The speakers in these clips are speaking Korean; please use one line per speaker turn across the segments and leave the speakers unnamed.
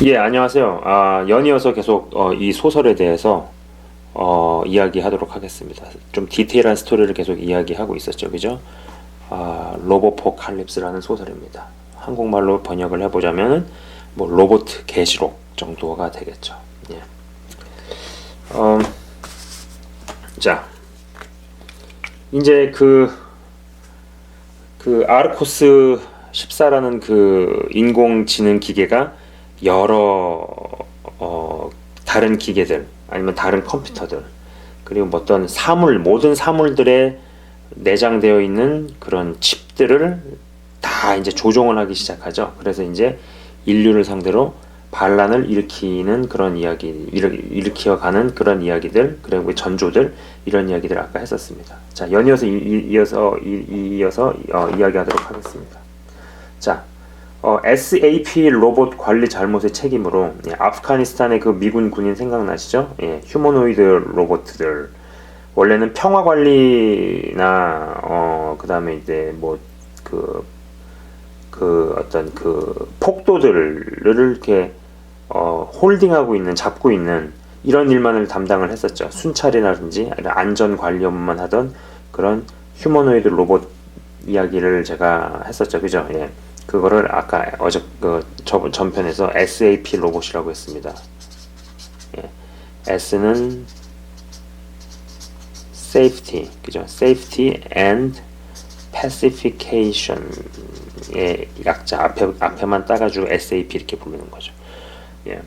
예, 안녕하세요. 연이어서 계속 이 소설에 대해서 이야기하도록 하겠습니다. 좀 디테일한 스토리를 계속 이야기하고 있었죠, 그죠? 로보포칼립스라는 소설입니다. 한국말로 번역을 해보자면 뭐 로봇 계시록 정도가 되겠죠. 예. 어, 자, 이제 그 아르코스 14라는 그 인공지능 기계가 여러 다른 기계들 아니면 다른 컴퓨터들 그리고 뭐 어떤 사물 모든 사물들에 내장되어 있는 그런 칩들을 다 이제 조종을 하기 시작하죠. 그래서 이제 인류를 상대로 반란을 일으키는 그런 이야기, 일으키어가는 그런 이야기들, 그리고 전조들 이런 이야기들 아까 했었습니다. 자, 연이어서 이어서 이야기하도록 하겠습니다. 자, SAP 로봇 관리 잘못의 책임으로 아프가니스탄의 그 미군 군인 생각나시죠? 예, 휴머노이드 로봇들 원래는 평화 관리나 그다음에 이제 뭐 어떤 그 폭도들을 이렇게 홀딩하고 있는 잡고 있는 이런 일만을 담당을 했었죠. 순찰이라든지 안전 관리 업무만 하던 그런 휴머노이드 로봇 이야기를 제가 했었죠. 그죠? 예. 그거를 아까 저번 전편에서 SAP 로봇이라고 했습니다. 예. S는 safety, 그죠? safety and pacification의 약자 앞에만 따가지고 SAP 이렇게 부르는 거죠. 예.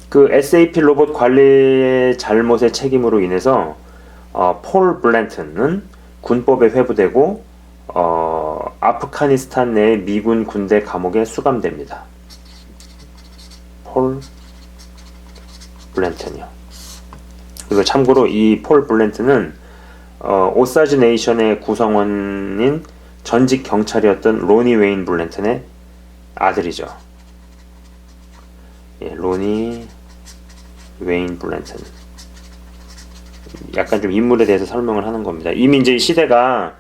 그 SAP 로봇 관리의 잘못의 책임으로 인해서 폴 블랜튼은 군법에 회부되고 아프가니스탄 내 미군 군대 감옥에 수감됩니다. 폴 블랜튼이요. 그리고 참고로 이 폴 블랜튼은 오사즈 네이션의 구성원인 전직 경찰이었던 로니 웨인 블랜튼의 아들이죠. 예, 로니 웨인 블랜튼. 약간 좀 인물에 대해서 설명을 하는 겁니다. 이미 이제 이 시대가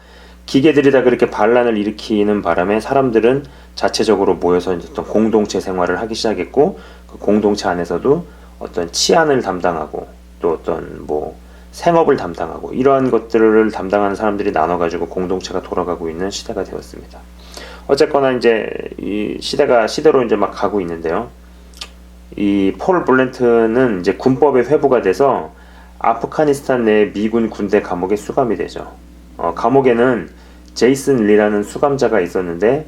기계들이 다 그렇게 반란을 일으키는 바람에 사람들은 자체적으로 모여서 어떤 공동체 생활을 하기 시작했고 그 공동체 안에서도 어떤 치안을 담당하고 또 어떤 뭐 생업을 담당하고 이러한 것들을 담당하는 사람들이 나눠가지고 공동체가 돌아가고 있는 시대가 되었습니다. 어쨌거나 이제 이 시대로 이제 막 가고 있는데요. 이 폴 블랜트는 이제 군법에 회부가 돼서 아프가니스탄 내 미군 군대 감옥에 수감이 되죠. 감옥에는 제이슨 리라는 수감자가 있었는데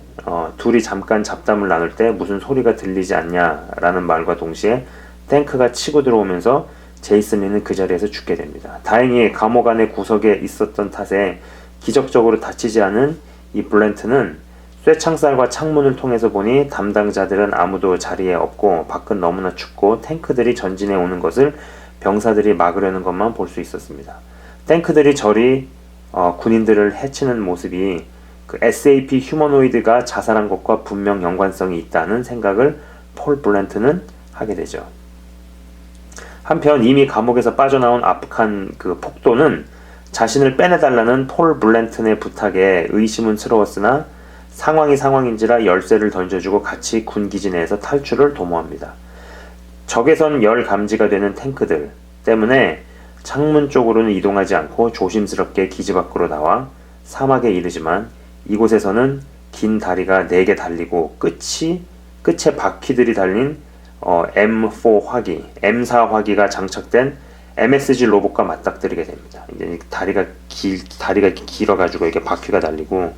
둘이 잠깐 잡담을 나눌 때 무슨 소리가 들리지 않냐라는 말과 동시에 탱크가 치고 들어오면서 제이슨 리는 그 자리에서 죽게 됩니다. 다행히 감옥 안에 구석에 있었던 탓에 기적적으로 다치지 않은 이 블랜트는 쇠창살과 창문을 통해서 보니 담당자들은 아무도 자리에 없고 밖은 너무나 춥고 탱크들이 전진해 오는 것을 병사들이 막으려는 것만 볼 수 있었습니다. 탱크들이 저리 군인들을 해치는 모습이 그 SAP 휴머노이드가 자살한 것과 분명 연관성이 있다는 생각을 폴 블랜트는 하게 되죠. 한편 이미 감옥에서 빠져나온 아프간 그 폭도는 자신을 빼내달라는 폴 블랜튼의 부탁에 의심은스러웠으나 상황이 상황인지라 열쇠를 던져주고 같이 군기지 내에서 탈출을 도모합니다. 적외선 열 감지가 되는 탱크들 때문에 창문 쪽으로는 이동하지 않고 조심스럽게 기지 밖으로 나와 사막에 이르지만 이곳에서는 긴 다리가 4개 달리고 끝에 바퀴들이 달린 M4 화기, M4 화기가 장착된 MSG 로봇과 맞닥뜨리게 됩니다. 이제 다리가 길어가지고 이렇게 바퀴가 달리고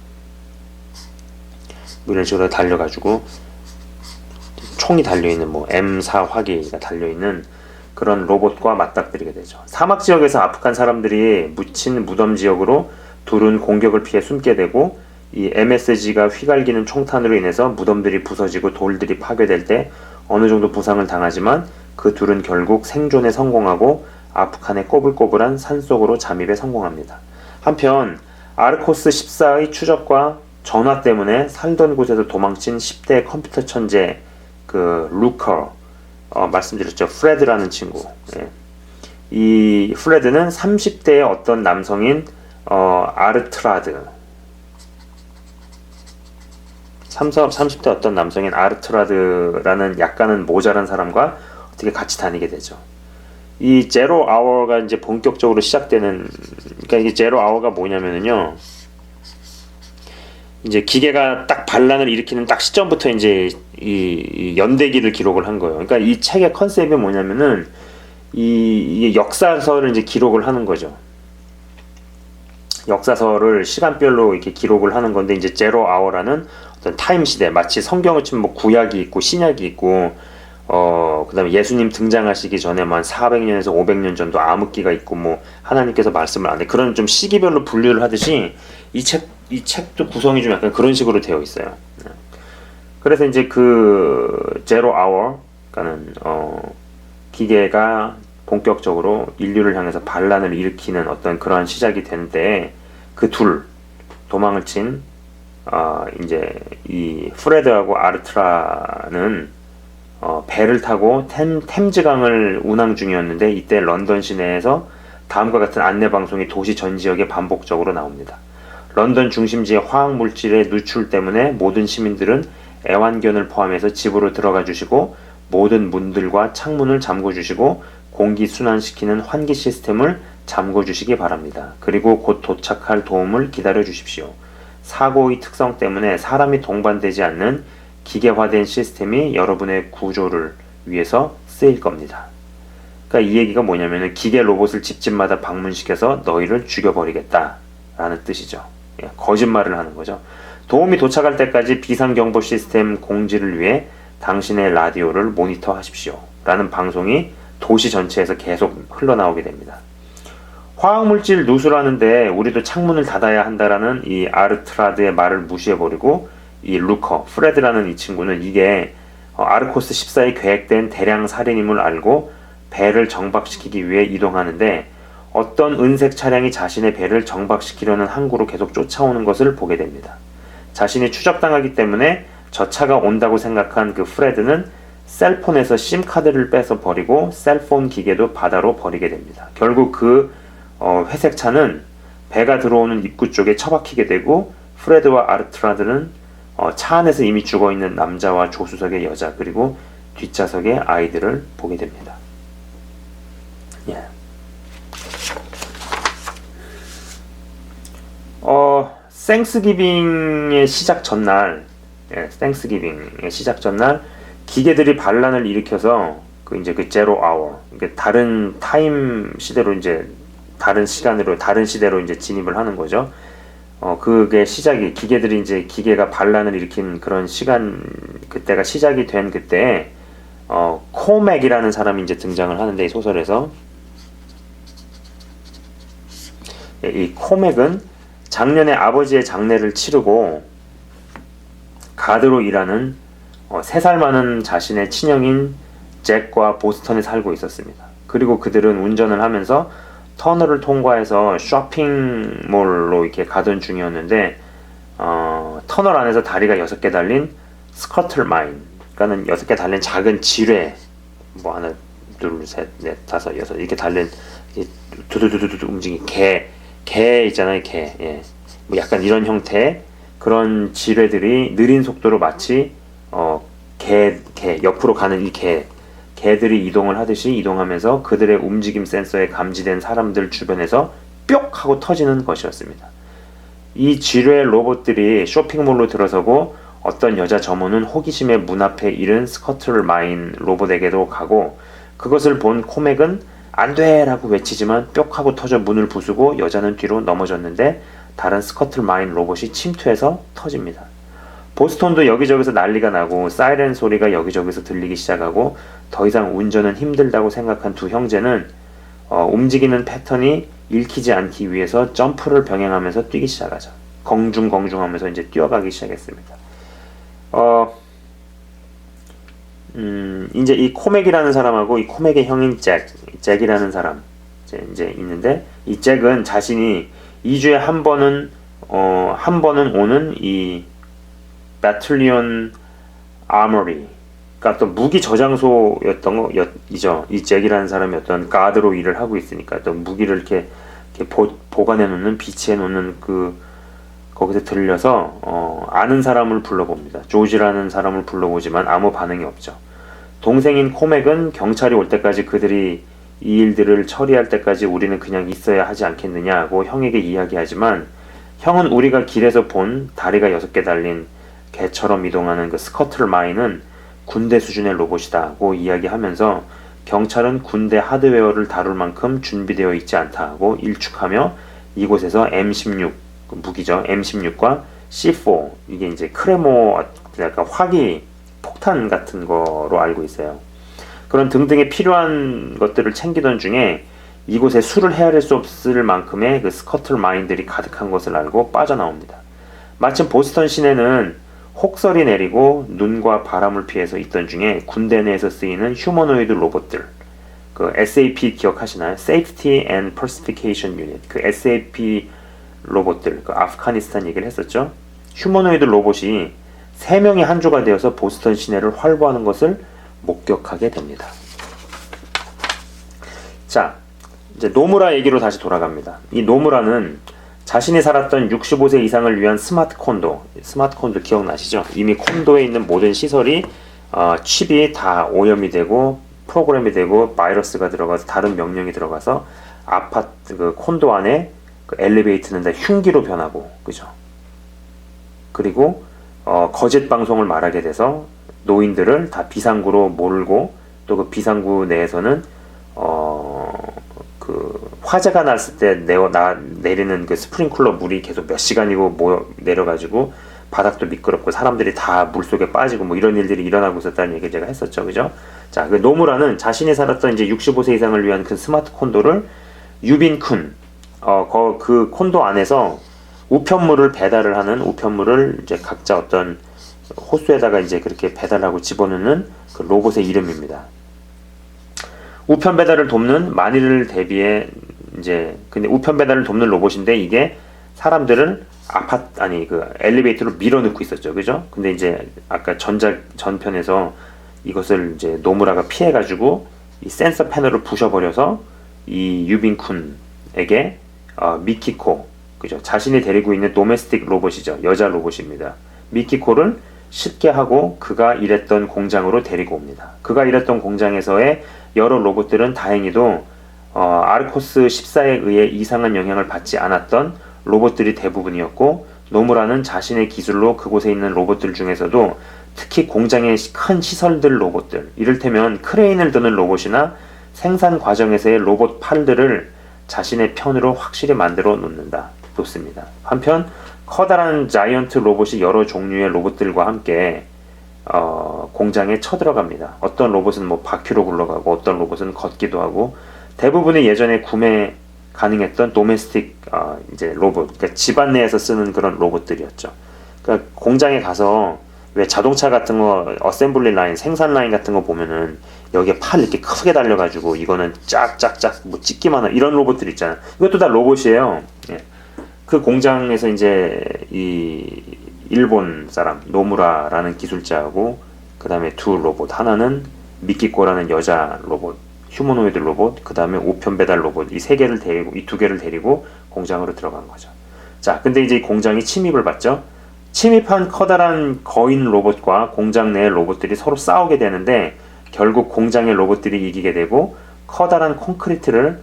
이런 식으로 달려가지고 총이 달려있는 뭐 M4 화기가 달려있는 그런 로봇과 맞닥뜨리게 되죠. 사막 지역에서 아프간 사람들이 묻힌 무덤 지역으로 둘은 공격을 피해 숨게 되고 이 MSG가 휘갈기는 총탄으로 인해서 무덤들이 부서지고 돌들이 파괴될 때 어느 정도 부상을 당하지만 그 둘은 결국 생존에 성공하고 아프간의 꼬불꼬불한 산속으로 잠입에 성공합니다. 한편 아르코스 14의 추적과 전화 때문에 살던 곳에서 도망친 10대 컴퓨터 천재 그 루커 말씀드렸죠. 프레드라는 친구. 예. 이 프레드는 30대의 어떤 남성인 아르트라드 30대 어떤 남성인 아르트라드라는 약간은 모자란 사람과 어떻게 같이 다니게 되죠. 이 제로 아워가 이제 본격적으로 시작되는, 그러니까 이게 제로 아워가 뭐냐면은요, 이제 기계가 딱 반란을 일으키는 딱 시점부터 이제 이 연대기를 기록을 한 거예요. 그러니까 이 책의 컨셉이 뭐냐면은 이 역사서를 이제 기록을 하는 거죠. 역사서를 시간별로 이렇게 기록을 하는 건데, 이제 제로 아워라는 어떤 타임 시대, 마치 성경을 치면 뭐 구약이 있고 신약이 있고, 그다음에 예수님 등장하시기 전에 한 400년에서 500년 전도 암흑기가 있고, 뭐 하나님께서 말씀을 안 해, 그런 좀 시기별로 분류를 하듯이 이 책도 구성이 좀 약간 그런 식으로 되어 있어요. 그래서 이제 그 제로 아워, 그러니까는 기계가 본격적으로 인류를 향해서 반란을 일으키는 어떤 그러한 시작이 되는데, 그 둘 도망을 친 이제 이 프레드하고 아르트라는 배를 타고 템즈강을 운항 중이었는데, 이때 런던 시내에서 다음과 같은 안내 방송이 도시 전 지역에 반복적으로 나옵니다. 런던 중심지의 화학 물질의 누출 때문에 모든 시민들은 애완견을 포함해서 집으로 들어가 주시고, 모든 문들과 창문을 잠궈 주시고, 공기 순환시키는 환기 시스템을 잠궈 주시기 바랍니다. 그리고 곧 도착할 도움을 기다려 주십시오. 사고의 특성 때문에 사람이 동반되지 않는 기계화된 시스템이 여러분의 구조를 위해서 쓰일 겁니다. 그러니까 이 얘기가 뭐냐면은 기계 로봇을 집집마다 방문시켜서 너희를 죽여버리겠다 라는 뜻이죠. 거짓말을 하는 거죠. 도움이 도착할 때까지 비상경보 시스템 공지를 위해 당신의 라디오를 모니터 하십시오 라는 방송이 도시 전체에서 계속 흘러나오게 됩니다. 화학물질 누수라는데 우리도 창문을 닫아야 한다라는 이 아르트라드의 말을 무시해버리고, 이 루커, 프레드라는 이 친구는 이게 아르코스 14에 계획된 대량 살인임을 알고 배를 정박시키기 위해 이동하는데, 어떤 은색 차량이 자신의 배를 정박시키려는 항구로 계속 쫓아오는 것을 보게 됩니다. 자신이 추적당하기 때문에 저 차가 온다고 생각한 그 프레드는 셀폰에서 심카드를 빼서 버리고 셀폰 기계도 바다로 버리게 됩니다. 결국 그 회색 차는 배가 들어오는 입구 쪽에 처박히게 되고, 프레드와 아르트라드는 차 안에서 이미 죽어있는 남자와 조수석의 여자, 그리고 뒷좌석의 아이들을 보게 됩니다. 예. 땡스기빙의 시작 전날, 땡스기빙의 시작 전날 기계들이 반란을 일으켜서 이제 그 제로 아워, 그러니까 다른 타임 시대로, 이제 다른 시간으로, 다른 시대로 이제 진입을 하는 거죠. 그게 시작이, 기계들이 이제 기계가 반란을 일으킨 그런 시간, 그때가 시작이 된 그때 코맥이라는 사람이 이제 등장을 하는데, 이 소설에서 이 코맥은 작년에 아버지의 장례를 치르고 가드로 일하는 3살 많은 자신의 친형인 잭과 보스턴에 살고 있었습니다. 그리고 그들은 운전을 하면서 터널을 통과해서 쇼핑몰로 이렇게 가던 중이었는데, 터널 안에서 다리가 6개 달린 스커틀 마인, 그러니까는 6개 달린 작은 지뢰, 뭐 하나, 둘, 셋, 넷, 다섯, 여섯 이렇게 달린 두두두두두 움직이는 개 있잖아요, 개. 예. 뭐 약간 이런 형태의 그런 지뢰들이 느린 속도로 마치 개 옆으로 가는 이 개들이 이동을 하듯이 이동하면서 그들의 움직임 센서에 감지된 사람들 주변에서 뿅 하고 터지는 것이었습니다. 이 지뢰 로봇들이 쇼핑몰로 들어서고, 어떤 여자 점원은 호기심에 문 앞에 이른 스커틀 마인 로봇에게도 가고, 그것을 본 코맥은 안 돼! 라고 외치지만 뿅 하고 터져 문을 부수고 여자는 뒤로 넘어졌는데, 다른 스커틀 마인 로봇이 침투해서 터집니다. 보스턴도 여기저기서 난리가 나고 사이렌 소리가 여기저기서 들리기 시작하고, 더 이상 운전은 힘들다고 생각한 두 형제는 움직이는 패턴이 읽히지 않기 위해서 점프를 병행하면서 뛰기 시작하죠. 공중하면서 이제 뛰어가기 시작했습니다. 이제 이 코맥이라는 사람하고 이 코맥의 형인 잭이라는 사람 이제 있는데, 이 잭은 자신이 2주에 한 번은 오는 이 배틀리온 아머리, 그러니까 또 무기 저장소였던 거이죠. 이 잭이라는 사람이 어떤 가드로 일을 하고 있으니까 또 무기를 이렇게 보관해 놓는, 비치해 놓는 거기서 들려서 아는 사람을 불러봅니다. 조지라는 사람을 불러보지만 아무 반응이 없죠. 동생인 코맥은 경찰이 올 때까지 그들이 이 일들을 처리할 때까지 우리는 그냥 있어야 하지 않겠느냐고 형에게 이야기하지만 형은 우리가 길에서 본 다리가 6개 달린 개처럼 이동하는 그 스커틀 마인은 군대 수준의 로봇이다고 이야기하면서 경찰은 군대 하드웨어를 다룰 만큼 준비되어 있지 않다고 일축하며 이곳에서 M16 무기죠. M16과 C4 이게 이제 크레모 약간 화기 폭탄 같은 거로 알고 있어요. 그런 등등의 필요한 것들을 챙기던 중에 이곳에 수를 헤아릴 수 없을 만큼의 그 스커틀 마인들이 가득한 것을 알고 빠져나옵니다. 마침 보스턴 시내는 혹설이 내리고 눈과 바람을 피해서 있던 중에 군대 내에서 쓰이는 휴머노이드 로봇들, 그 SAP 기억하시나요? Safety and Pacification Unit, 그 SAP 로봇들, 그 아프가니스탄 얘기를 했었죠. 휴머노이드 로봇이 3명이 한 조가 되어서 보스턴 시내를 활보하는 것을 목격하게 됩니다. 자, 이제 노무라 얘기로 다시 돌아갑니다. 이 노무라는 자신이 살았던 65세 이상을 위한 스마트 콘도 기억나시죠? 이미 콘도에 있는 모든 시설이 칩이 다 오염이 되고 프로그램이 되고 바이러스가 들어가서 다른 명령이 들어가서 아파트 그 콘도 안에 그 엘리베이터는 다 흉기로 변하고, 그죠? 그리고 거짓 방송을 말하게 돼서 노인들을 다 비상구로 몰고 또 그 비상구 내에서는 그 화재가 났을 때 내리는 그 스프링클러 물이 계속 몇 시간이고 내려가지고 바닥도 미끄럽고 사람들이 다 물속에 빠지고 뭐 이런 일들이 일어나고 있었다는 얘기를 제가 했었죠, 그죠? 자, 그 노무라는 자신이 살았던 이제 65세 이상을 위한 그 스마트 콘도를 유빈쿤 그 콘도 안에서 우편물을 배달을 하는 우편물을 이제 각자 어떤 호수에다가 이제 그렇게 배달하고 집어넣는 그 로봇의 이름입니다. 우편 배달을 돕는 만일을 대비해 이제 근데 우편 배달을 돕는 로봇인데 이게 사람들을 그 엘리베이터로 밀어넣고 있었죠, 그죠? 근데 이제 아까 전편에서 이것을 이제 노무라가 피해가지고 이 센서 패널을 부셔버려서 이 유빈쿤에게 미키코, 그죠? 자신이 데리고 있는 도메스틱 로봇이죠, 여자 로봇입니다. 미키코를 쉽게 하고 그가 일했던 공장으로 데리고 옵니다. 그가 일했던 공장에서의 여러 로봇들은 다행히도 아르코스 14에 의해 이상한 영향을 받지 않았던 로봇들이 대부분이었고 노무라는 자신의 기술로 그곳에 있는 로봇들 중에서도 특히 공장의 큰 시설들 로봇들, 이를테면 크레인을 드는 로봇이나 생산 과정에서의 로봇 팔들을 자신의 편으로 확실히 만들어 놓습니다. 한편 커다란 자이언트 로봇이 여러 종류의 로봇들과 함께 공장에 쳐들어갑니다. 어떤 로봇은 뭐 바퀴로 굴러가고 어떤 로봇은 걷기도 하고 대부분의 예전에 구매 가능했던 도메스틱 이제 로봇, 그러니까 집안 내에서 쓰는 그런 로봇들이었죠. 그러니까 공장에 가서 왜 자동차 같은 거 어셈블리 라인, 생산 라인 같은 거 보면은 여기에 팔 이렇게 크게 달려가지고 이거는 짝짝짝 뭐 찍기만 한 이런 로봇들 있잖아요. 이것도 다 로봇이에요. 예. 그 공장에서 이제 이 일본 사람 노무라라는 기술자하고 그 다음에 두 로봇, 하나는 미키코라는 여자 로봇, 휴머노이드 로봇, 그 다음에 우편 배달 로봇, 이 두 개를 데리고 공장으로 들어간 거죠. 자, 근데 이제 이 공장이 침입을 받죠. 침입한 커다란 거인 로봇과 공장 내의 로봇들이 서로 싸우게 되는데 결국 공장의 로봇들이 이기게 되고 커다란 콘크리트를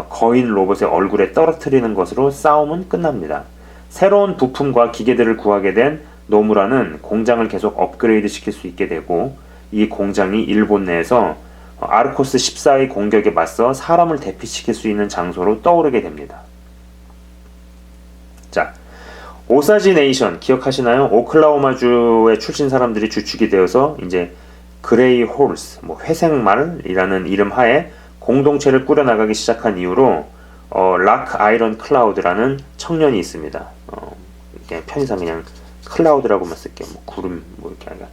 거인 로봇의 얼굴에 떨어뜨리는 것으로 싸움은 끝납니다. 새로운 부품과 기계들을 구하게 된 노무라는 공장을 계속 업그레이드 시킬 수 있게 되고 이 공장이 일본 내에서 아르코스 14의 공격에 맞서 사람을 대피시킬 수 있는 장소로 떠오르게 됩니다. 자, 오사지 네이션 기억하시나요? 오클라호마주의 출신 사람들이 주축이 되어서 이제 그레이 홀스, 뭐 회색말이라는 이름 하에 공동체를 꾸려나가기 시작한 이후로 락 아이런 클라우드라는 청년이 있습니다. 그냥 편의상 그냥 클라우드라고만 쓸게요. 뭐 구름 뭐 이렇게 하니까.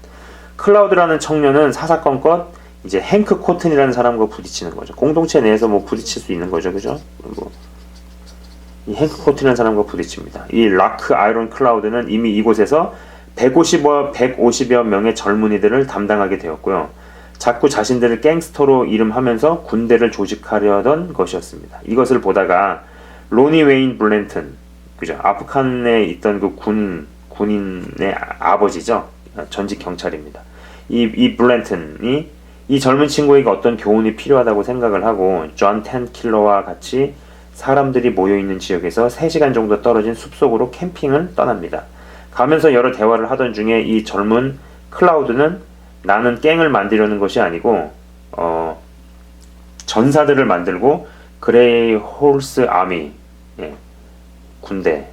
클라우드라는 청년은 사사건건 이제 행크 코튼이라는 사람과 부딪히는 거죠. 공동체 내에서 뭐 부딪힐 수 있는 거죠, 그죠? 뭐 이 행크 코튼이라는 사람과 부딪힙니다. 이 락 아이런 클라우드는 이미 이곳에서 150여 명의 젊은이들을 담당하게 되었고요. 자꾸 자신들을 갱스터로 이름하면서 군대를 조직하려던 것이었습니다. 이것을 보다가 로니 웨인 블렌튼, 그죠? 아프간에 있던 그 군인의 아버지죠. 전직 경찰입니다. 이 블랜튼이 이 젊은 친구에게 어떤 교훈이 필요하다고 생각을 하고 존 텐킬러와 같이 사람들이 모여있는 지역에서 3시간 정도 떨어진 숲속으로 캠핑을 떠납니다. 가면서 여러 대화를 하던 중에 이 젊은 클라우드는 나는 갱을 만들려는 것이 아니고 전사들을 만들고 그레이 홀스 아미 군대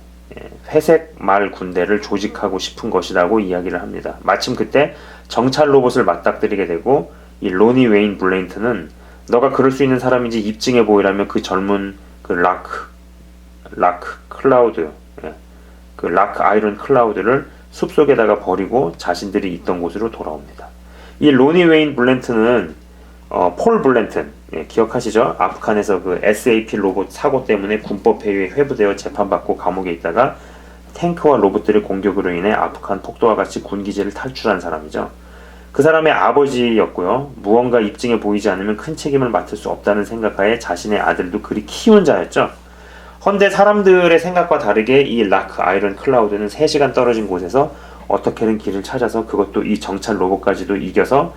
회색 말 군대를 조직하고 싶은 것이라고 이야기를 합니다. 마침 그때 정찰 로봇을 맞닥뜨리게 되고 이 로니 웨인 블레인트는 너가 그럴 수 있는 사람인지 입증해 보이라며 그 젊은 그 라크 클라우드 그 라크 아이런 클라우드를 숲속에다가 버리고 자신들이 있던 곳으로 돌아옵니다. 이 로니 웨인 블렌튼은 폴 블렌튼 기억하시죠? 아프간에서 그 SAP 로봇 사고 때문에 군법 회유에 회부되어 재판받고 감옥에 있다가 탱크와 로봇들의 공격으로 인해 아프간 폭도와 같이 군기지를 탈출한 사람이죠. 그 사람의 아버지였고요. 무언가 입증해 보이지 않으면 큰 책임을 맡을 수 없다는 생각하에 자신의 아들도 그리 키운 자였죠. 헌데 사람들의 생각과 다르게 이 라크 아이런 클라우드는 3시간 떨어진 곳에서 어떻게든 길을 찾아서 그것도 이 정찰 로봇까지도 이겨서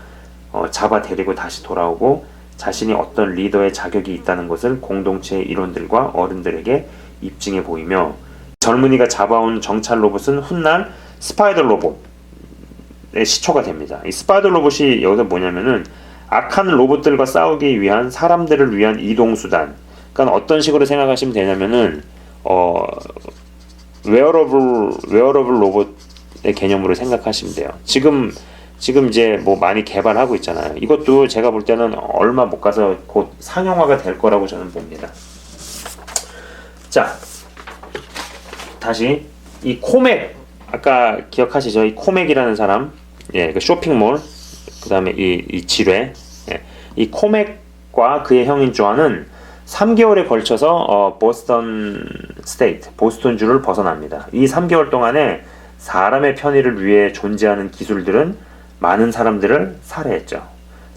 잡아 데리고 다시 돌아오고 자신이 어떤 리더의 자격이 있다는 것을 공동체의 일원들과 어른들에게 입증해 보이며 젊은이가 잡아온 정찰 로봇은 훗날 스파이더 로봇의 시초가 됩니다. 이 스파이더 로봇이 여기서 뭐냐면은 악한 로봇들과 싸우기 위한 사람들을 위한 이동수단. 그러니까 어떤 식으로 생각하시면 되냐면은 웨어러블 로봇의 개념으로 생각하시면 돼요. 지금 이제 뭐 많이 개발하고 있잖아요. 이것도 제가 볼 때는 얼마 못 가서 곧 상용화가 될 거라고 저는 봅니다. 자, 다시 이 코맥 아까 기억하시죠? 이 코맥이라는 사람, 그 쇼핑몰, 그 다음에 이 지뢰, 이 코맥과 그의 형인 조안은 3개월에 걸쳐서 보스턴 스테이트, 보스턴주를 벗어납니다. 이 3개월 동안에 사람의 편의를 위해 존재하는 기술들은 많은 사람들을 살해했죠.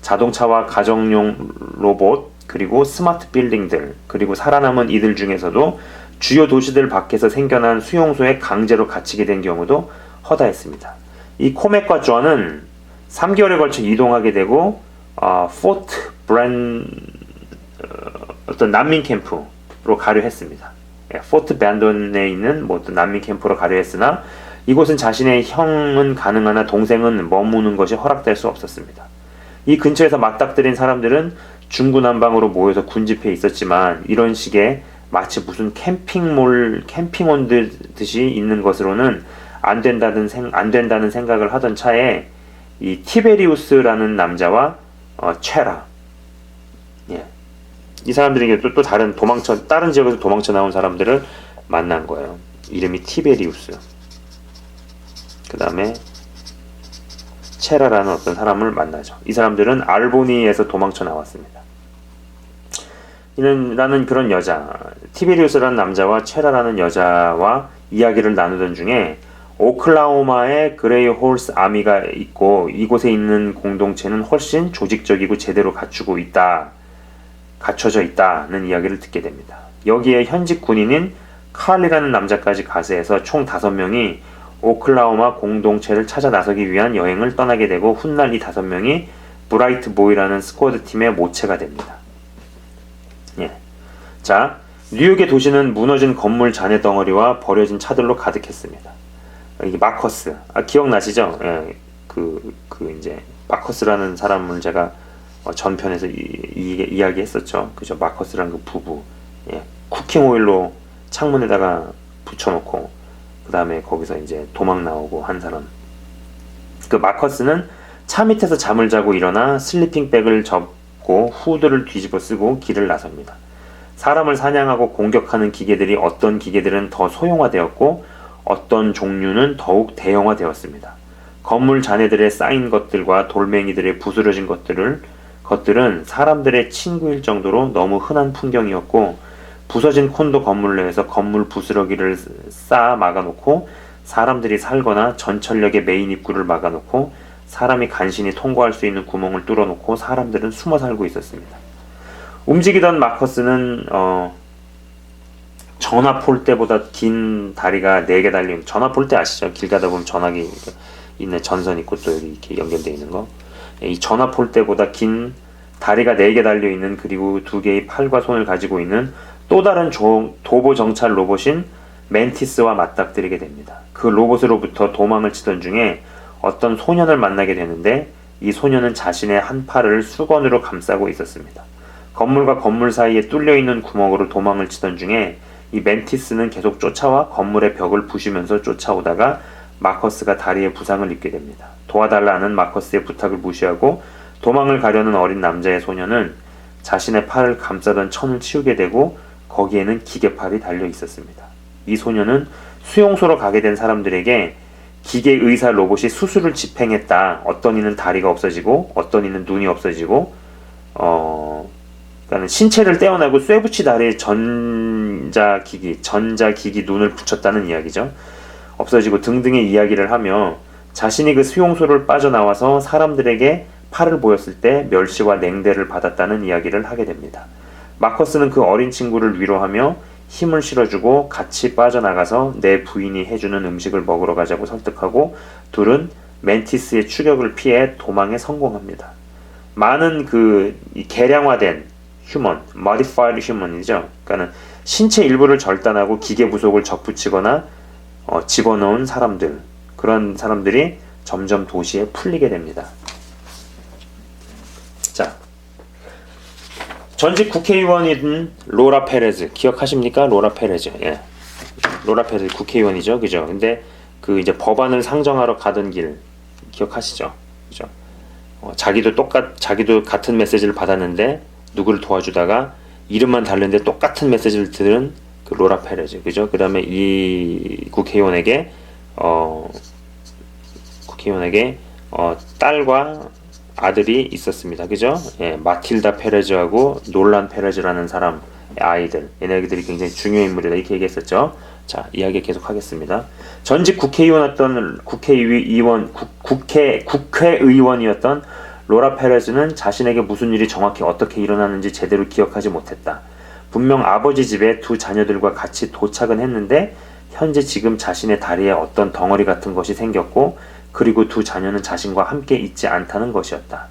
자동차와 가정용 로봇, 그리고 스마트 빌딩들, 그리고 살아남은 이들 중에서도 주요 도시들 밖에서 생겨난 수용소에 강제로 갇히게 된 경우도 허다했습니다. 이 코맥과 조안은 3개월에 걸쳐 이동하게 되고 포트 브랜 어떤 난민 캠프로 가려 했습니다. 포트 밴던에 있는 뭐 어떤 난민 캠프로 가려 했으나 이곳은 자신의 형은 가능하나 동생은 머무는 것이 허락될 수 없었습니다. 이 근처에서 맞닥뜨린 사람들은 중구난방으로 모여서 군집해 있었지만 이런 식의 마치 무슨 캠핑온 듯이 있는 것으로는 안 된다는 생각을 하던 차에 이 티베리우스라는 남자와 체라, 이 사람들에게 또 다른 지역에서 도망쳐 나온 사람들을 만난 거예요. 이름이 티베리우스. 그 다음에 체라라는 어떤 사람을 만나죠. 이 사람들은 알보니에서 도망쳐 나왔습니다. 라는 그런 여자, 티베리우스라는 남자와 체라라는 여자와 이야기를 나누던 중에 오클라호마에 그레이 홀스 아미가 있고 이곳에 있는 공동체는 훨씬 조직적이고 제대로 갖춰져 있다는 이야기를 듣게 됩니다. 여기에 현직 군인인 칼이라는 남자까지 가세해서 총 5명이 오클라호마 공동체를 찾아 나서기 위한 여행을 떠나게 되고 훗날 이 5명이 브라이트 보이라는 스쿼드 팀의 모체가 됩니다. 자, 뉴욕의 도시는 무너진 건물 잔해 덩어리와 버려진 차들로 가득했습니다. 이게 마커스, 기억나시죠? 이제 마커스라는 사람을 제가 전편에서 이야기했었죠. 그죠? 마커스라는 그 부부, 쿠킹 오일로 창문에다가 붙여놓고 그 다음에 거기서 이제 도망 나오고 한 사람. 그 마커스는 차 밑에서 잠을 자고 일어나 슬리핑백을 접고 후드를 뒤집어 쓰고 길을 나섭니다. 사람을 사냥하고 공격하는 기계들이 어떤 기계들은 더 소형화되었고 어떤 종류는 더욱 대형화되었습니다. 건물 잔해들에 쌓인 것들과 돌멩이들의 부스러진 것들은 사람들의 친구일 정도로 너무 흔한 풍경이었고 부서진 콘도 건물 내에서 건물 부스러기를 쌓아 막아놓고 사람들이 살거나 전철역의 메인 입구를 막아놓고 사람이 간신히 통과할 수 있는 구멍을 뚫어놓고 사람들은 숨어 살고 있었습니다. 움직이던 마커스는 전화폴대보다 긴 다리가 4개 달린, 전화폴대 아시죠? 길 가다 보면 전화기 있는 전선 있고 또 여기 이렇게 연결되어 있는 거. 이 전화폴대보다 긴 다리가 4개 달려 있는, 그리고 2개의 팔과 손을 가지고 있는 또 다른 도보 정찰 로봇인 멘티스와 맞닥뜨리게 됩니다. 그 로봇으로부터 도망을 치던 중에 어떤 소년을 만나게 되는데, 이 소년은 자신의 한 팔을 수건으로 감싸고 있었습니다. 건물과 건물 사이에 뚫려 있는 구멍으로 도망을 치던 중에 이 멘티스는 계속 쫓아와 건물의 벽을 부수면서 쫓아오다가 마커스가 다리에 부상을 입게 됩니다. 도와달라는 마커스의 부탁을 무시하고 도망을 가려는 어린 남자의 소년은 자신의 팔을 감싸던 천을 치우게 되고 거기에는 기계팔이 달려 있었습니다. 이 소년은 수용소로 가게 된 사람들에게 기계의사 로봇이 수술을 집행했다. 어떤 이는 다리가 없어지고 어떤 이는 눈이 없어지고 그러니까 신체를 떼어내고 쇠붙이 다리에 전자기기 눈을 붙였다는 이야기죠. 없어지고 등등의 이야기를 하며 자신이 그 수용소를 빠져나와서 사람들에게 팔을 보였을 때 멸시와 냉대를 받았다는 이야기를 하게 됩니다. 마커스는 그 어린 친구를 위로하며 힘을 실어주고 같이 빠져나가서 내 부인이 해주는 음식을 먹으러 가자고 설득하고 둘은 멘티스의 추격을 피해 도망에 성공합니다. 많은 개량화된 휴먼, modified human이죠. 그러니까는 신체 일부를 절단하고 기계 부속을 접붙이거나 집어넣은 사람들, 그런 사람들이 점점 도시에 풀리게 됩니다. 자, 전직 국회의원인 로라 페레즈 기억하십니까? 로라 페레즈. 예. 로라 페레즈 국회의원이죠. 그죠? 근데 이제 법안을 상정하러 가던 길 기억하시죠? 그죠? 자기도 같은 메시지를 받았는데 누구를 도와주다가 이름만 다른데 똑같은 메시지를 들은 그 로라 페레즈. 그죠? 그다음에 이 국회의원에게 딸과 아들이 있었습니다. 그죠? 예, 마틸다 페레즈하고 놀란 페레즈라는 사람 아이들. 얘네들이 굉장히 중요한 인물이다. 이렇게 얘기했었죠. 자, 이야기 계속 하겠습니다. 전직 국회의원이었던 국회의원이었던 로라 페레즈는 자신에게 무슨 일이 정확히 어떻게 일어났는지 제대로 기억하지 못했다. 분명 아버지 집에 두 자녀들과 같이 도착은 했는데 현재 지금 자신의 다리에 어떤 덩어리 같은 것이 생겼고 그리고 두 자녀는 자신과 함께 있지 않다는 것이었다.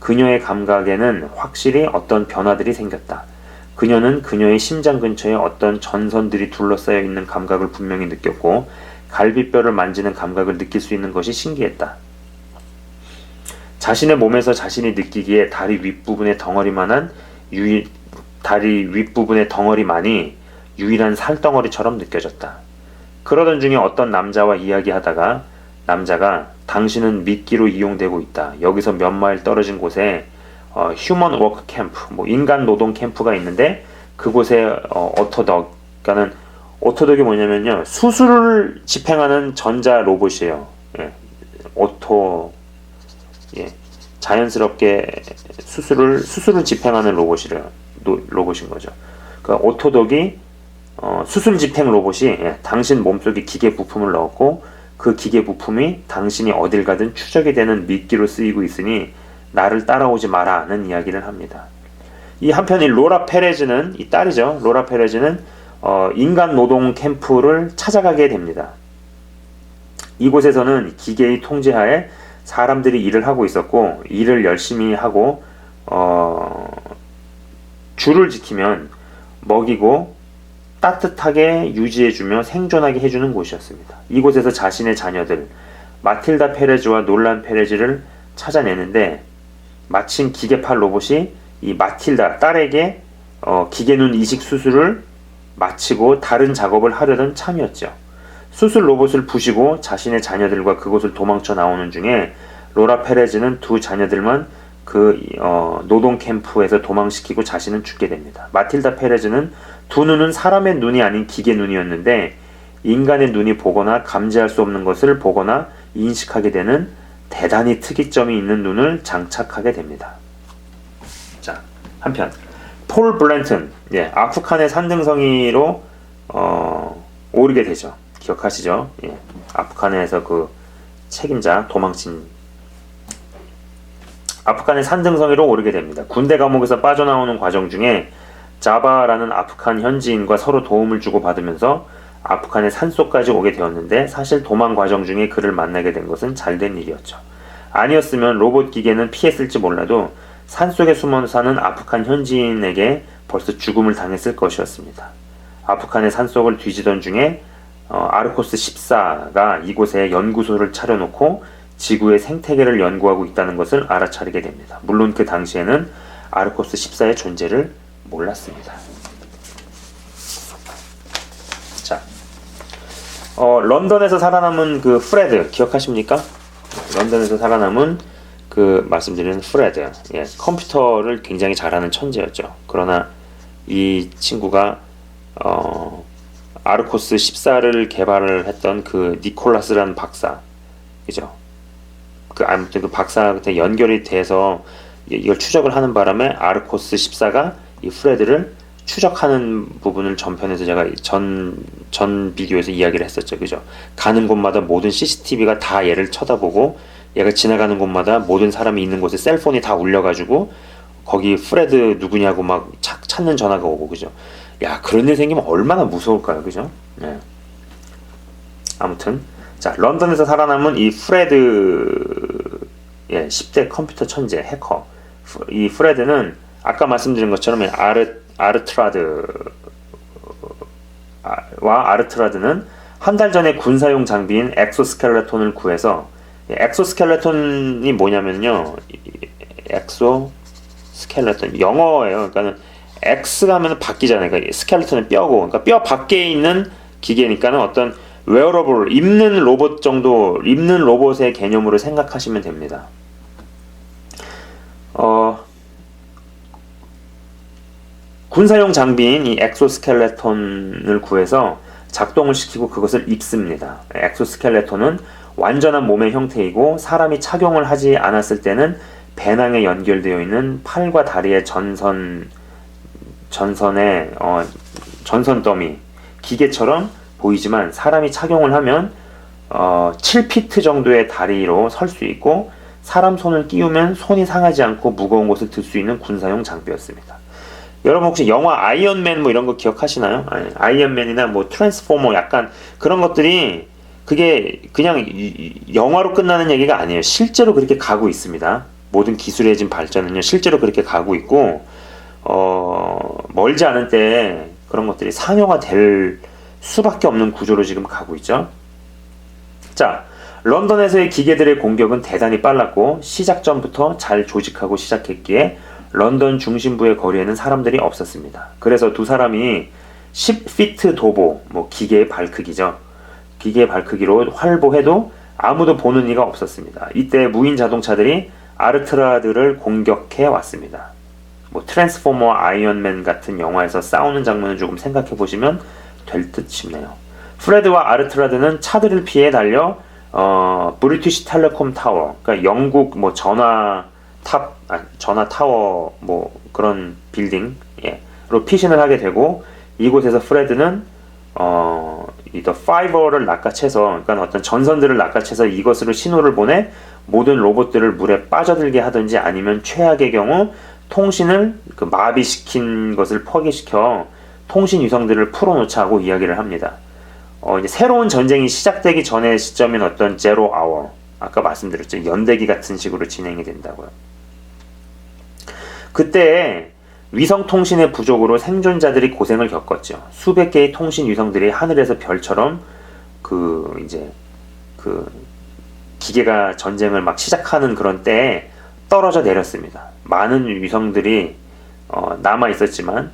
그녀의 감각에는 확실히 어떤 변화들이 생겼다. 그녀는 그녀의 심장 근처에 어떤 전선들이 둘러싸여 있는 감각을 분명히 느꼈고 갈비뼈를 만지는 감각을 느낄 수 있는 것이 신기했다. 자신의 몸에서 자신이 느끼기에 다리 윗부분의 덩어리만이 유일한 살덩어리처럼 느껴졌다. 그러던 중에 어떤 남자와 이야기하다가 남자가 당신은 미끼로 이용되고 있다. 여기서 몇 마일 떨어진 곳에 휴먼 워크 캠프, 인간 노동 캠프가 있는데 그곳에 오토덕, 오토덕이 뭐냐면요, 수술을 집행하는 전자 로봇이에요. 예, 자연스럽게 수술을 집행하는 로봇인 거죠. 그러니까 오토덕이 수술 집행 로봇이 당신 몸속에 기계 부품을 넣었고 그 기계 부품이 당신이 어딜 가든 추적이 되는 미끼로 쓰이고 있으니 나를 따라오지 마라는 이야기를 합니다. 이 한편 이 로라 페레즈는, 이 딸이죠. 로라 페레즈는 인간 노동 캠프를 찾아가게 됩니다. 이곳에서는 기계의 통제하에 사람들이 일을 하고 있었고 일을 열심히 하고 줄을 지키면 먹이고 따뜻하게 유지해주며 생존하게 해주는 곳이었습니다. 이곳에서 자신의 자녀들 마틸다 페레즈와 놀란 페레즈를 찾아내는데 마침 기계팔 로봇이 이 마틸다 딸에게 기계눈 이식 수술을 마치고 다른 작업을 하려던 참이었죠. 수술 로봇을 부시고 자신의 자녀들과 그곳을 도망쳐 나오는 중에 로라 페레즈는 두 자녀들만 노동 캠프에서 도망시키고 자신은 죽게 됩니다. 마틸다 페레즈는 두 눈은 사람의 눈이 아닌 기계 눈이었는데 인간의 눈이 보거나 감지할 수 없는 것을 보거나 인식하게 되는 대단히 특이점이 있는 눈을 장착하게 됩니다. 자, 한편 폴 블랜튼, 아프간의 산등성이로 오르게 되죠. 기억하시죠? 아프간에서 그 책임자 도망친 아프간의 산등성이로 오르게 됩니다. 군대 감옥에서 빠져나오는 과정 중에 자바라는 아프간 현지인과 서로 도움을 주고받으면서 아프간의 산속까지 오게 되었는데 사실 도망 과정 중에 그를 만나게 된 것은 잘된 일이었죠. 아니었으면 로봇 기계는 피했을지 몰라도 산속에 숨어 사는 아프간 현지인에게 벌써 죽음을 당했을 것이었습니다. 아프간의 산속을 뒤지던 중에 아르코스 14가 이곳에 연구소를 차려놓고 지구의 생태계를 연구하고 있다는 것을 알아차리게 됩니다. 물론 그 당시에는 아르코스 14의 존재를 몰랐습니다. 자, 런던에서 살아남은 그 프레드 기억하십니까? 런던에서 살아남은 그 말씀드리는 프레드, 예, 컴퓨터를 굉장히 잘하는 천재였죠. 그러나 이 친구가 아르코스 14를 개발을 했던 그 니콜라스라는 박사, 그죠? 아무튼 그 박사한테 연결이 돼서 이걸 추적을 하는 바람에 아르코스 14가 이 프레드를 추적하는 부분을 전편에서 제가 전 비디오에서 이야기를 했었죠. 그죠? 가는 곳마다 모든 CCTV가 다 얘를 쳐다보고 얘가 지나가는 곳마다 모든 사람이 있는 곳에 셀폰이 다 울려가지고 거기 프레드 누구냐고 막 찾는 전화가 오고, 그죠? 야, 그런 일 생기면 얼마나 무서울까요? 그죠? 네. 아무튼 자, 런던에서 살아남은 이 프레드, 예, 10대 컴퓨터 천재 해커. 이 프레드는 아까 말씀드린 것처럼 아르트라드와 아르트라드는 한 달 전에 군사용 장비인 엑소스켈레톤을 구해서, 엑소스켈레톤이 뭐냐면요, 엑소스켈레톤 영어예요. 그러니까는 X가 하면 바뀌잖아요. 그러니까 스켈레톤은 뼈고, 그러니까 뼈 밖에 있는 기계니까는 어떤 웨어러블, 입는 로봇의 개념으로 생각하시면 됩니다. 군사용 장비인 이 엑소스켈레톤을 구해서 작동을 시키고 그것을 입습니다. 엑소스켈레톤은 완전한 몸의 형태이고 사람이 착용을 하지 않았을 때는 배낭에 연결되어 있는 팔과 다리의 전선 더미, 기계처럼 보이지만 사람이 착용을 하면 7피트 정도의 다리로 설 수 있고 사람 손을 끼우면 손이 상하지 않고 무거운 것을 들 수 있는 군사용 장비였습니다. 여러분 혹시 영화 아이언맨 뭐 이런 거 기억하시나요? 아이언맨이나 뭐 트랜스포머 약간 그런 것들이 그게 그냥 영화로 끝나는 얘기가 아니에요. 실제로 그렇게 가고 있습니다. 모든 기술의 진 발전은요 실제로 그렇게 가고 있고 멀지 않은 때에 그런 것들이 상용화 될 수밖에 없는 구조로 지금 가고 있죠. 자, 런던에서의 기계들의 공격은 대단히 빨랐고 시작전부터 잘 조직하고 시작했기에 런던 중심부의 거리에는 사람들이 없었습니다. 그래서 두 사람이 10피트 도보, 뭐 기계의 발크기죠. 기계의 발크기로 활보해도 아무도 보는 이가 없었습니다. 이때 무인 자동차들이 아르트라드를 공격해 왔습니다. 뭐 트랜스포머 아이언맨 같은 영화에서 싸우는 장면을 조금 생각해 보시면 될 듯 싶네요. 프레드와 아르트라드는 차들을 피해 달려 브리티시 텔레콤 타워, 그러니까 영국 뭐 전화 타워 뭐 그런 빌딩로 피신을 하게 되고 이곳에서 프레드는 이 더 파이버를 낚아채서, 그러니까 어떤 전선들을 낚아채서 이것으로 신호를 보내 모든 로봇들을 물에 빠져들게 하든지 아니면 최악의 경우 통신을 마비시킨 것을 포기시켜 통신 위성들을 풀어놓자고 이야기를 합니다. 이제 새로운 전쟁이 시작되기 전의 시점인 어떤 제로 아워, 아까 말씀드렸죠. 연대기 같은 식으로 진행이 된다고요. 그때 위성 통신의 부족으로 생존자들이 고생을 겪었죠. 수백 개의 통신 위성들이 하늘에서 별처럼 기계가 전쟁을 막 시작하는 그런 때에 떨어져 내렸습니다. 많은 위성들이 남아 있었지만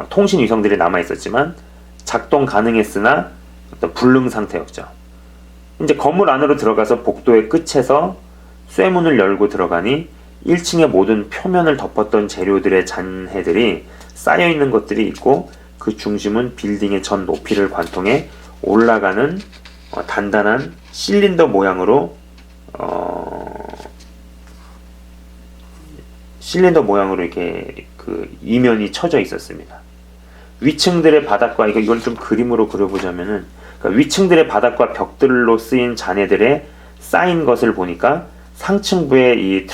통신 위성들이 남아 있었지만 작동 가능했으나 어떤 불능 상태였죠. 이제 건물 안으로 들어가서 복도의 끝에서 쇠문을 열고 들어가니 1층의 모든 표면을 덮었던 재료들의 잔해들이 쌓여있는 것들이 있고 그 중심은 빌딩의 전 높이를 관통해 올라가는 단단한 실린더 모양으로 이렇게 그 이면이 쳐져 있었습니다. 위층들의 바닥과 이걸 좀 그림으로 그려보자면은, 그러니까 위층들의 바닥과 벽들로 쓰인 잔해들에 쌓인 것을 보니까 상층부의 이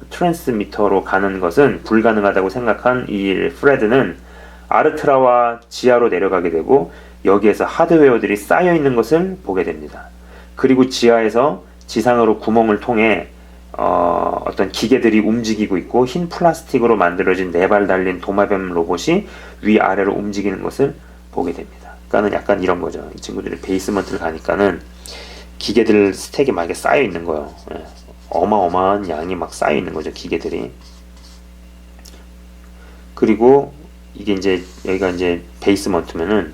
트랜스미터로 가는 것은 불가능하다고 생각한 이 프레드는 아르트라와 지하로 내려가게 되고 여기에서 하드웨어들이 쌓여 있는 것을 보게 됩니다. 그리고 지하에서 지상으로 구멍을 통해 어떤 기계들이 움직이고 있고 흰 플라스틱으로 만들어진 4발 달린 도마뱀 로봇이 위아래로 움직이는 것을 보게 됩니다. 그러니까는 약간 이런 거죠. 이 친구들이 베이스먼트를 가니까는 기계들 스택이 막 쌓여 있는 거예요. 예. 어마어마한 양이 막 쌓여 있는 거죠, 기계들이. 그리고 이게 이제 여기가 이제 베이스먼트면은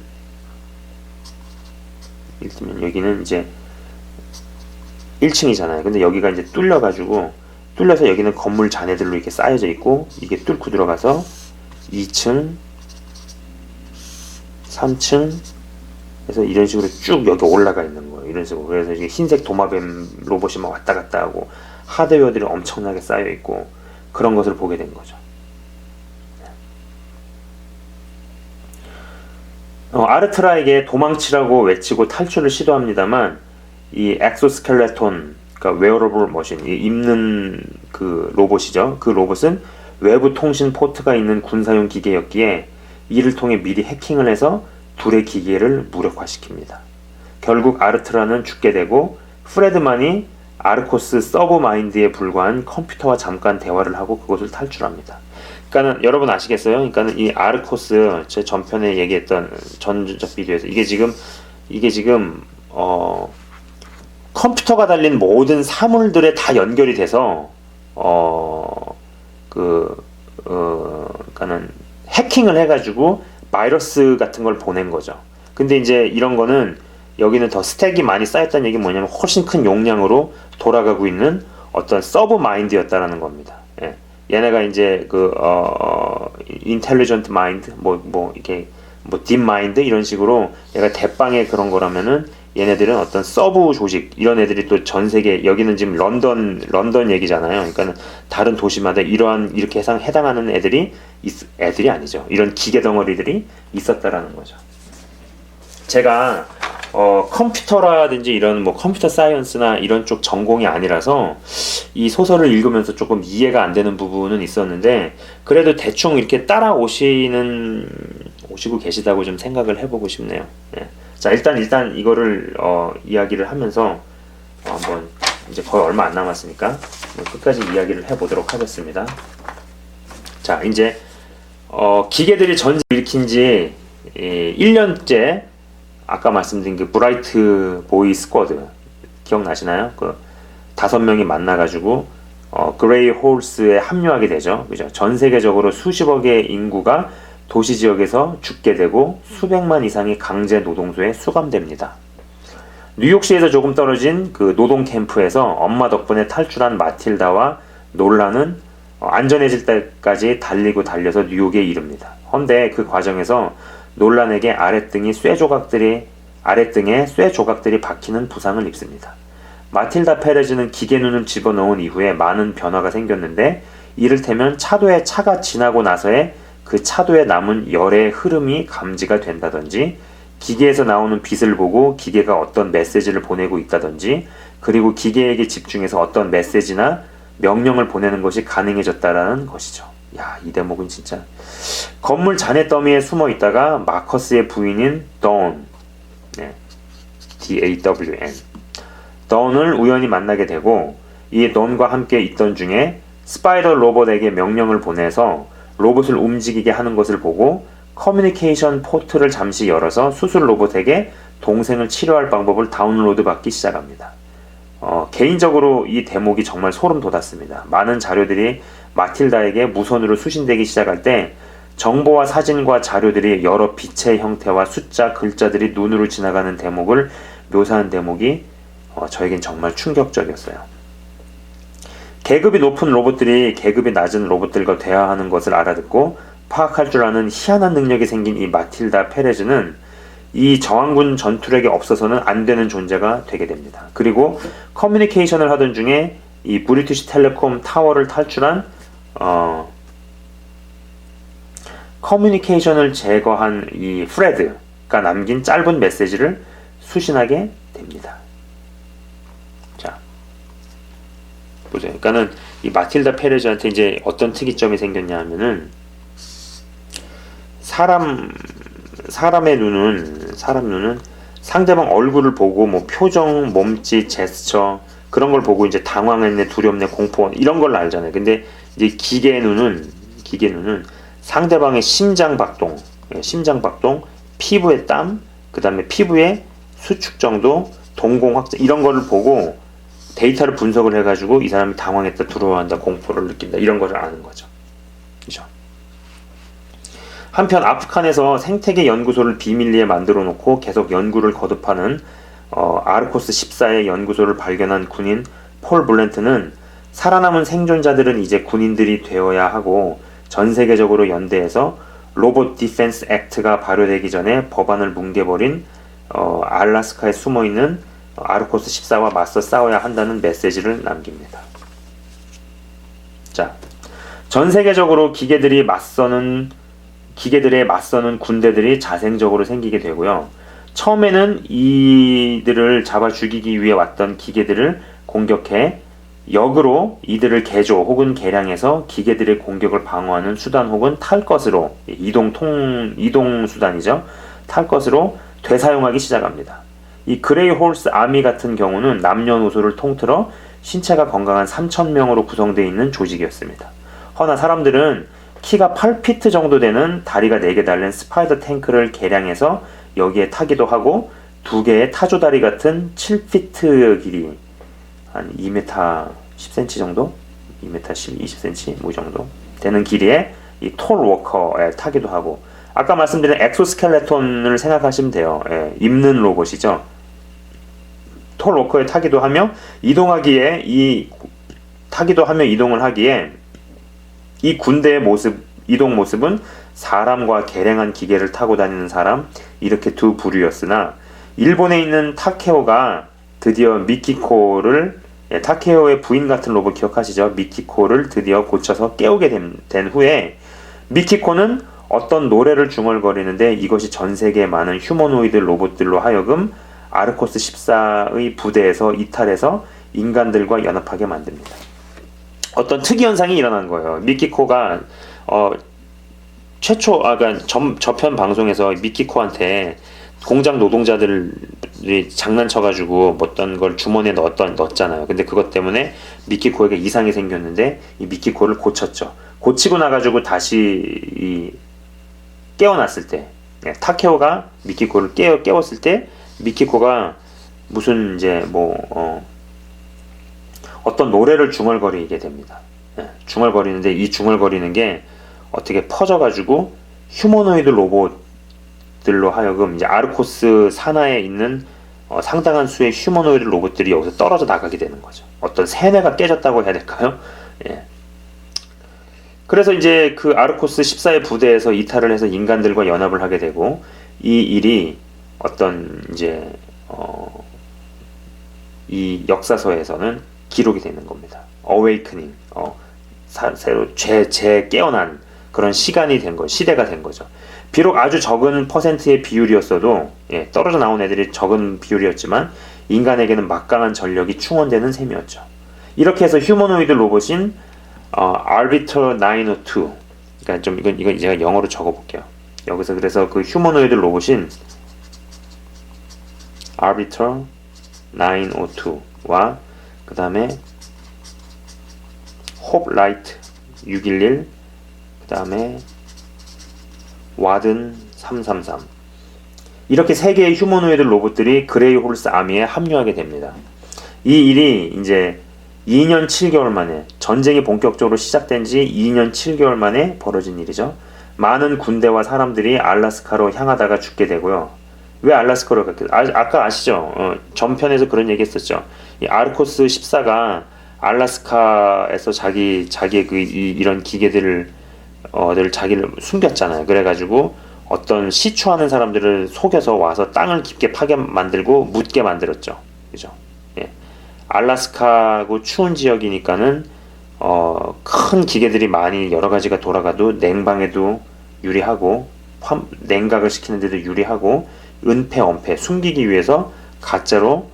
일단 여기는 이제 1층이잖아요. 근데 여기가 이제 뚫려서 여기는 건물 잔해들로 이렇게 쌓여져 있고 이게 뚫고 들어가서 2층, 3층 그래서 이런 식으로 쭉 여기 올라가 있는 거예요. 이런 식으로. 그래서 이게 흰색 도마뱀 로봇이 막 왔다 갔다 하고 하드웨어들이 엄청나게 쌓여 있고 그런 것을 보게 된 거죠. 아르트라에게 도망치라고 외치고 탈출을 시도합니다만 이 엑소스켈레톤, 그러니까 웨어러블 머신, 이 입는 그 로봇이죠. 그 로봇은 외부 통신 포트가 있는 군사용 기계였기에 이를 통해 미리 해킹을 해서 둘의 기계를 무력화시킵니다. 결국 아르트라는 죽게 되고 프레드만이 아르코스 서브마인드에 불과한 컴퓨터와 잠깐 대화를 하고 그것을 탈출합니다. 그러니까는 여러분 아시겠어요? 그러니까는 이 아르코스 제 전편에 얘기했던 전적 비디오에서 이게 지금 컴퓨터가 달린 모든 사물들에 다 연결이 돼서 그러니까는 해킹을 해가지고 바이러스 같은 걸 보낸 거죠. 근데 이제 이런 거는 여기는 더 스택이 많이 쌓였다는 얘기는 뭐냐면 훨씬 큰 용량으로 돌아가고 있는 어떤 서브 마인드였다라는 겁니다. 예. 얘네가 이제 인텔리전트 마인드 이렇게 딥 마인드 이런 식으로 얘가 대빵의 그런 거라면은 얘네들은 어떤 서브 조직 이런 애들이 또 전 세계 여기는 지금 런던 얘기잖아요. 그러니까는 다른 도시마다 이렇게 해당하는 애들이 아니죠. 이런 기계 덩어리들이 있었다라는 거죠. 제가 컴퓨터라든지 이런 컴퓨터 사이언스나 이런 쪽 전공이 아니라서 이 소설을 읽으면서 조금 이해가 안 되는 부분은 있었는데 그래도 대충 이렇게 오시고 계시다고 좀 생각을 해보고 싶네요. 예. 자, 일단 이거를 이야기를 하면서 한번 이제 거의 얼마 안 남았으니까 끝까지 이야기를 해보도록 하겠습니다. 자, 이제 기계들이 전쟁을 일으킨 지 1년째 아까 말씀드린 그 브라이트 보이 스쿼드 기억나시나요? 그 5명이 만나가지고 그레이 홀스에 합류하게 되죠. 그죠? 전 세계적으로 수십억의 인구가 도시 지역에서 죽게 되고 수백만 이상이 강제 노동소에 수감됩니다. 뉴욕시에서 조금 떨어진 그 노동 캠프에서 엄마 덕분에 탈출한 마틸다와 놀라는 안전해질 때까지 달려서 뉴욕에 이릅니다. 헌데 그 과정에서 놀란에게 아랫등에 쇠 조각들이 박히는 부상을 입습니다. 마틸다 페레즈는 기계 눈을 집어넣은 이후에 많은 변화가 생겼는데 이를테면 차도에 차가 지나고 나서의 그 차도에 남은 열의 흐름이 감지가 된다든지 기계에서 나오는 빛을 보고 기계가 어떤 메시지를 보내고 있다든지 그리고 기계에게 집중해서 어떤 메시지나 명령을 보내는 것이 가능해졌다라는 것이죠. 야, 이 대목은 진짜. 건물 잔해 더미에 숨어 있다가 마커스의 부인인 돈, D-A-W-N, 돈을 우연히 만나게 되고 이 돈과 함께 있던 중에 스파이더 로봇에게 명령을 보내서 로봇을 움직이게 하는 것을 보고 커뮤니케이션 포트를 잠시 열어서 수술 로봇에게 동생을 치료할 방법을 다운로드 받기 시작합니다. 개인적으로 이 대목이 정말 소름 돋았습니다. 많은 자료들이 마틸다에게 무선으로 수신되기 시작할 때 정보와 사진과 자료들이 여러 빛의 형태와 숫자, 글자들이 눈으로 지나가는 대목을 묘사한 대목이 저에겐 정말 충격적이었어요. 계급이 높은 로봇들이 계급이 낮은 로봇들과 대화하는 것을 알아듣고 파악할 줄 아는 희한한 능력이 생긴 이 마틸다 페레즈는 이 저항군 전투력이 없어서는 안 되는 존재가 되게 됩니다. 그리고 커뮤니케이션을 하던 중에 이 브리티시 텔레콤 타워를 탈출한 커뮤니케이션을 제거한 이 프레드가 남긴 짧은 메시지를 수신하게 됩니다. 자, 보세요. 그러니까는 이 마틸다 페레즈한테 이제 어떤 특이점이 생겼냐 하면은 사람의 눈은 상대방 얼굴을 보고 뭐 표정, 몸짓, 제스처 그런 걸 보고 이제 당황했네, 두렵네, 공포 이런 걸 알잖아요. 근데 이제 기계 눈은 상대방의 심장 박동, 피부의 땀, 그다음에 피부의 수축 정도, 동공 확장 이런 거를 보고 데이터를 분석을 해가지고 이 사람이 당황했다, 두려워한다, 공포를 느낀다 이런 거를 아는 거죠. 그죠? 한편 아프간에서 생태계 연구소를 비밀리에 만들어 놓고 계속 연구를 거듭하는 아르코스 14의 연구소를 발견한 군인 폴 블랜트는 살아남은 생존자들은 이제 군인들이 되어야 하고 전 세계적으로 연대해서 로봇 디펜스 액트가 발효되기 전에 법안을 뭉개버린 알래스카에 숨어있는 아르코스 14와 맞서 싸워야 한다는 메시지를 남깁니다. 자, 전 세계적으로 기계들에 맞서는 군대들이 자생적으로 생기게 되고요. 처음에는 이들을 잡아 죽이기 위해 왔던 기계들을 공격해 역으로 이들을 개조 혹은 개량해서 기계들의 공격을 방어하는 수단 혹은 탈 것으로 이동 수단이죠. 탈 것으로 되사용하기 시작합니다. 이 그레이 홀스 아미 같은 경우는 남녀노소를 통틀어 신체가 건강한 3,000명으로 구성되어 있는 조직이었습니다. 허나 사람들은 키가 8피트 정도 되는 다리가 4개 달린 스파이더 탱크를 개량해서 여기에 타기도 하고 2개의 타조다리 같은 7피트 길이 한 2m 10cm 정도? 2m 10, 20cm 뭐 정도 되는 길이에 이 톨 워커에 타기도 하고 아까 말씀드린 엑소스켈레톤을 생각하시면 돼요. 예, 입는 로봇이죠. 톨 워커에 타기도 하며 이동을 하기에 이 군대의 이동 모습은 사람과 개량한 기계를 타고 다니는 사람 이렇게 두 부류였으나 일본에 있는 타케오가 드디어 타케오의 부인 같은 로봇 기억하시죠? 미키코를 드디어 고쳐서 깨우게 된 후에 미키코는 어떤 노래를 중얼거리는데 이것이 전 세계에 많은 휴머노이드 로봇들로 하여금 아르코스 14의 부대에서 이탈해서 인간들과 연합하게 만듭니다. 어떤 특이 현상이 일어난 거예요. 미키코가 그러니까 저편 방송에서 미키코한테 공장 노동자들이 장난쳐가지고 어떤 걸 주머니에 넣었잖아요. 근데 그것 때문에 미키코에게 이상이 생겼는데 이 미키코를 고쳤죠. 고치고 나가지고 다시 깨어났을 때, 타케오가 미키코를 깨웠을 때 미키코가 무슨 이제 어떤 노래를 중얼거리게 됩니다. 중얼거리는데 이 중얼거리는 게 어떻게 퍼져가지고 휴머노이드 로봇들로 하여금 이제 아르코스 산하에 있는 상당한 수의 휴머노이드 로봇들이 여기서 떨어져 나가게 되는 거죠. 어떤 세뇌가 깨졌다고 해야 될까요? 예. 그래서 이제 그 아르코스 14의 부대에서 이탈을 해서 인간들과 연합을 하게 되고 이 일이 어떤 이제 이 역사서에서는 기록이 되는 겁니다. 어웨이크닝, 새로 깨어난 그런 시간이 된 거, 시대가 된 거죠. 비록 아주 적은 퍼센트의 비율이었어도, 떨어져 나온 애들이 적은 비율이었지만 인간에게는 막강한 전력이 충원되는 셈이었죠. 이렇게 해서 휴머노이드 로봇인 Arbiter 902, 그러니까 좀 이건 제가 영어로 적어볼게요. 여기서 그래서 그 휴머노이드 로봇인 Arbiter 902와 그 다음에 홉라이트 611, 그 다음에 와든 333 이렇게 3개의 휴머노이드 로봇들이 그레이 홀스 아미에 합류하게 됩니다. 이 일이 이제 2년 7개월 만에 전쟁이 본격적으로 시작된 지 2년 7개월 만에 벌어진 일이죠. 많은 군대와 사람들이 알래스카로 향하다가 죽게 되고요. 왜 알래스카로 갔겠어요? 아까 아시죠? 전편에서 그런 얘기 했었죠. 이 아르코스 14가 알래스카에서 자기의 이런 기계들을 자기를 숨겼잖아요. 그래가지고 어떤 시추하는 사람들을 속여서 와서 땅을 깊게 파게 만들고 묻게 만들었죠. 그죠? 예. 알래스카고 추운 지역이니까는 큰 기계들이 많이 여러 가지가 돌아가도 냉방에도 유리하고 냉각을 시키는 데도 유리하고 은폐, 엄폐, 숨기기 위해서 가짜로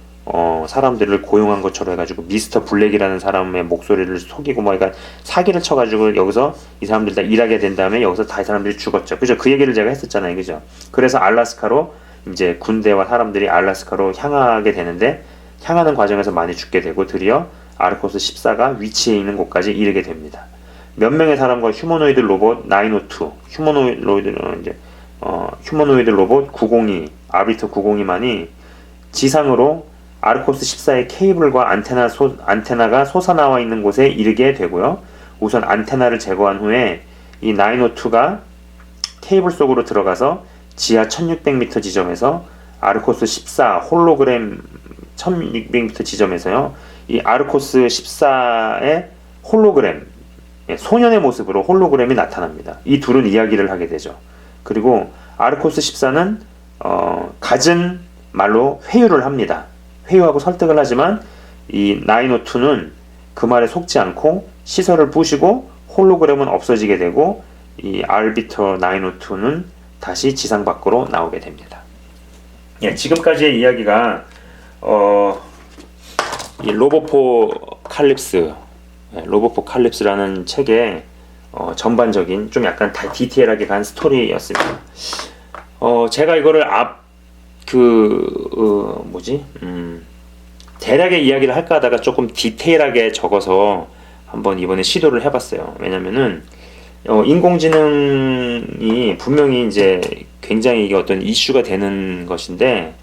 사람들을 고용한 것처럼 해가지고 미스터 블랙이라는 사람의 목소리를 속이고 뭐 그러니까 사기를 쳐가지고 여기서 이 사람들 다 일하게 된 다음에 여기서 다 이 사람들이 죽었죠. 그죠? 그 얘기를 제가 했었잖아요. 그죠? 그래서 알라스카로 이제 군대와 사람들이 알라스카로 향하게 되는데 향하는 과정에서 많이 죽게 되고 드디어 아르코스 14가 위치해 있는 곳까지 이르게 됩니다. 몇 명의 사람과 휴머노이드 로봇 902, 휴머노이드 로봇 902, 아비터 902만이 지상으로 아르코스 14의 케이블과 안테나가 솟아나와 있는 곳에 이르게 되고요. 우선 안테나를 제거한 후에 이 902가 케이블 속으로 들어가서 지하 1600m 지점에서 아르코스 14 홀로그램 1600m 지점에서요. 이 아르코스 14의 홀로그램, 소년의 모습으로 홀로그램이 나타납니다. 이 둘은 이야기를 하게 되죠. 그리고 아르코스 14는 갖은 말로 회유를 합니다. 회유하고 설득을 하지만 이 902는 그 말에 속지 않고 시설을 부시고 홀로그램은 없어지게 되고 이 알비터 902는 다시 지상 밖으로 나오게 됩니다. 예, 지금까지의 이야기가 이 로보포칼립스라는 책의 전반적인 좀 약간 디테일하게 간 스토리였습니다. 제가 이거를 대략의 이야기를 할까 하다가 조금 디테일하게 적어서 한번 이번에 시도를 해봤어요. 왜냐면은 인공지능이 분명히 이제 굉장히 이게 어떤 이슈가 되는 것인데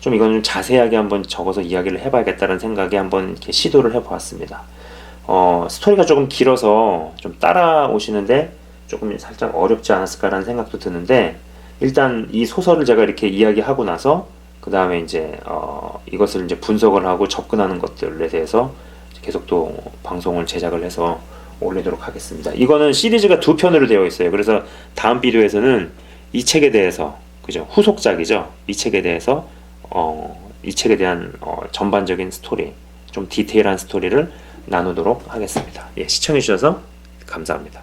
좀 이건 좀 자세하게 한번 적어서 이야기를 해봐야겠다는 생각에 한번 이렇게 시도를 해보았습니다. 스토리가 조금 길어서 좀 따라오시는데 조금 살짝 어렵지 않았을까라는 생각도 드는데 일단 이 소설을 제가 이렇게 이야기하고 나서 그 다음에 이제 이것을 이제 분석을 하고 접근하는 것들에 대해서 계속 또 방송을 제작을 해서 올리도록 하겠습니다. 이거는 시리즈가 2편으로 되어 있어요. 그래서 다음 비디오에서는 이 책에 대해서 그죠? 후속작이죠. 이 책에 대해서 이 책에 대한 전반적인 스토리, 좀 디테일한 스토리를 나누도록 하겠습니다. 예, 시청해 주셔서 감사합니다.